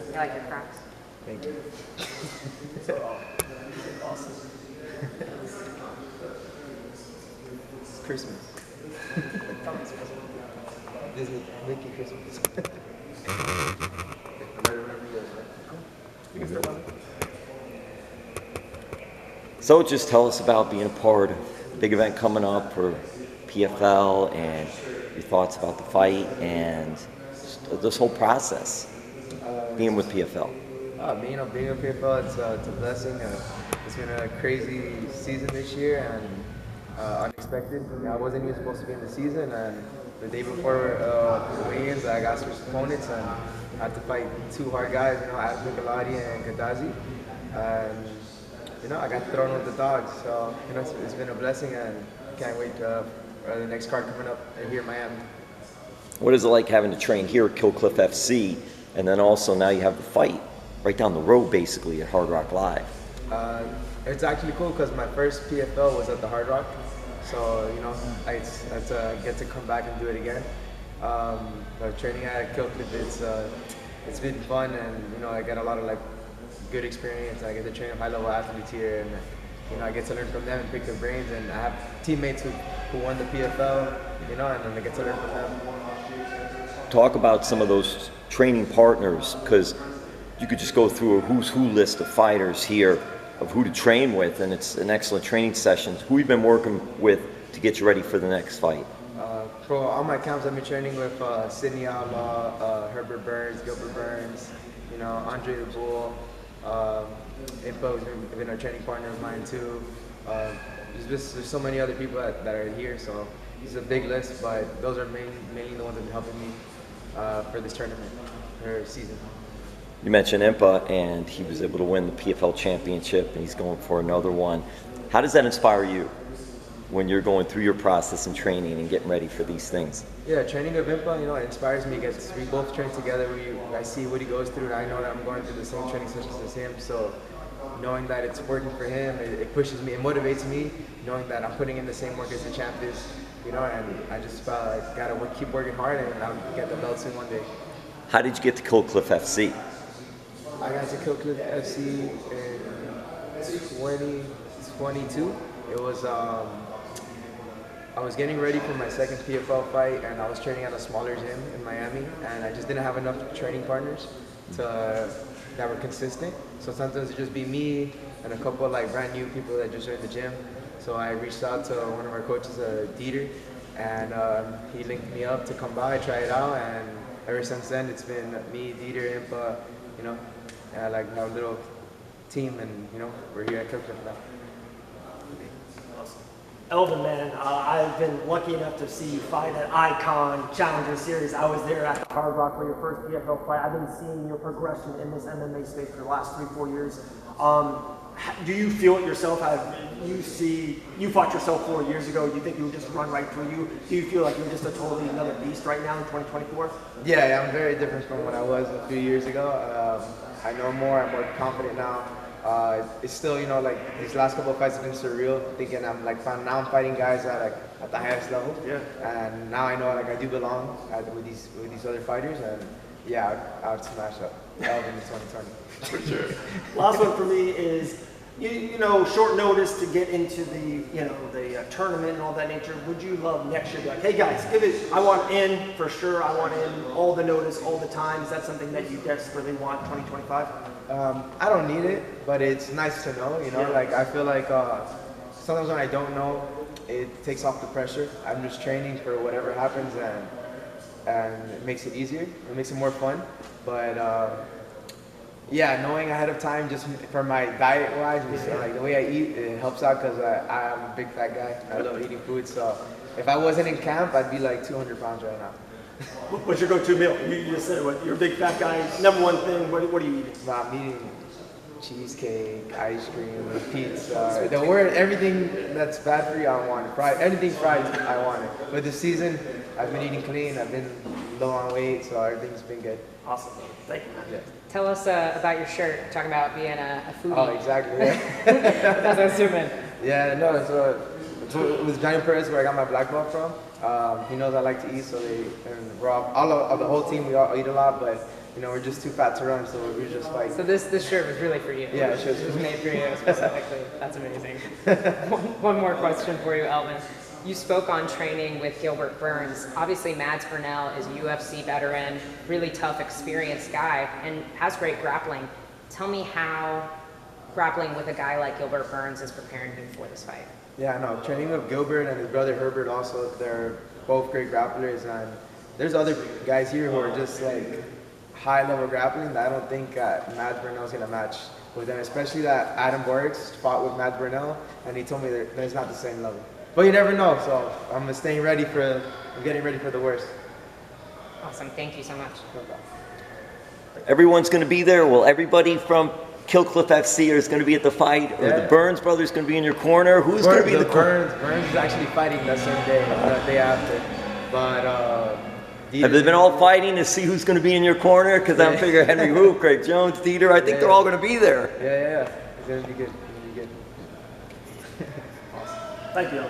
You like your Crocs? Thank you. Awesome. It's Christmas. Disney, Mickey Christmas. So just tell us about being a part of a big event coming up for PFL and your thoughts about the fight and this whole process, being with PFL. Being with PFL, it's a blessing. It's been a crazy season this year and unexpected. I wasn't even supposed to be in the season, and the day before the weigh-ins, I got switched opponents and I had to fight two hard guys, Abdul and Gaddazi. And I got thrown with the dogs, so it's been a blessing, and can't wait for the next card coming up here in Miami. What is it like having to train here at Kill Cliff FC, and then also now you have the fight right down the road, basically, at Hard Rock Live? It's actually cool because my first PFL was at the Hard Rock, so I get to come back and do it again. Training at Kill Cliff, it's been fun, and I get a lot of good experience. I get to train high-level athletes here, and I get to learn from them and pick their brains. And I have teammates who won the PFL, and then I get to learn from them. Talk about some of those training partners, because you could just go through a who's who list of fighters here of who to train with, and it's an excellent training session. Who you've been working with to get you ready for the next fight? For all my camps, I've been training with Sidney Outlaw, Herbert Burns, Gilbert Burns, Andre the Bull. Impo's been a training partner of mine too. There's so many other people that are here, so it's a big list, but those are mainly the ones that have been helping me for this tournament, or season. You mentioned Impa, and he was able to win the PFL Championship, and he's going for another one. How does that inspire you when you're going through your process and training and getting ready for these things? Yeah, training with Impa, it inspires me because we both train together. I see what he goes through, and I know that I'm going through the same training sessions as him. So knowing that it's working for him, it pushes me, it motivates me, knowing that I'm putting in the same work as the champ is, and I just gotta keep working hard, and I'll get the belt soon one day. How did you get to Kill Cliff FC? I got to Kill Cliff FC in 2022. It was I was getting ready for my second PFL fight, and I was training at a smaller gym in Miami, and I just didn't have enough training partners that were consistent. So sometimes it'd just be me and a couple of brand new people that just joined the gym. So I reached out to one of our coaches, Dieter, and he linked me up to come by, try it out, and ever since then it's been me, Dieter, Impa, our little team, and we're here at Kill Cliff now. Elvin, man, I've been lucky enough to see you fight at Icon Challenger Series. I was there at the Hard Rock for your first PFL fight. I've been seeing your progression in this MMA space for the last 3-4 years. Do you feel it yourself? You fought yourself 4 years ago. Do you think you would just run right through you? Do you feel like you're just a totally another beast right now in 2024? Yeah, I'm very different from what I was a few years ago. I know more. I'm more confident now. It's still, these last couple of fights have been surreal. Thinking I'm now I'm fighting guys at the highest level. Yeah. And now I know I do belong with these other fighters, and yeah, I would smash up Elvin in 2020. For sure. Last one for me is, short notice to get into the tournament and all that nature. Would you love next year to be like, hey guys, I want in for sure. I want in all the notice, all the time. Is that something that you desperately want 2025? I don't need it, but it's nice to know. I feel like sometimes when I don't know, it takes off the pressure. I'm just training for whatever happens, and it makes it easier. It makes it more fun. But yeah, knowing ahead of time, just for my diet-wise, the way I eat, it helps out because I'm a big fat guy. I love eating food, so if I wasn't in camp, I'd be 200 pounds right now. What's your go-to meal? You just said you're a big fat guy. Number one thing, what are you eating? I'm eating cheesecake, ice cream, pizza. Everything that's bad for you, I want it. Anything fried, I want it. But this season, I've been eating clean. I've been low on weight, so everything's been good. Awesome. Thank you, man. Yeah. Tell us about your shirt, talking about being a foodie. Oh, exactly. Yeah. That's what I'm assuming. Yeah, no, it was Johnny Perez where I got my black belt from. He knows I like to eat, so we're all of the whole team, we all eat a lot, but you know, we're just too fat to run, so we just fight. So this shirt was really for you. Yeah, it was made for you specifically. That's amazing. One more question for you, Elvin. You spoke on training with Gilbert Burns. Obviously, Mads Burnell is a UFC veteran, really tough, experienced guy, and has great grappling. Tell me how grappling with a guy like Gilbert Burns is preparing you for this fight. Yeah, no, training with Gilbert and his brother Herbert also, they're both great grapplers, and there's other guys here who are just like high-level grappling that I don't think Mads Burnell's gonna match with them, especially that Adam Borix fought with Mads Burnell, and he told me that it's not the same level. But you never know, so I'm getting ready for the worst. Awesome, thank you so much. No problem. Everyone's going to be there. Well, everybody from Killcliff FC is going to be at the fight, or the Burns brothers going to be in your corner. Who's going to be in the corner? Burns is actually fighting the same day, the day after. But have they been all fighting to see who's going to be in your corner? Because I'm figuring Henry Wu, Craig Jones, Dieter, I think they're all going to be there. Yeah. It's going to be good. It's going to be good. Thank you.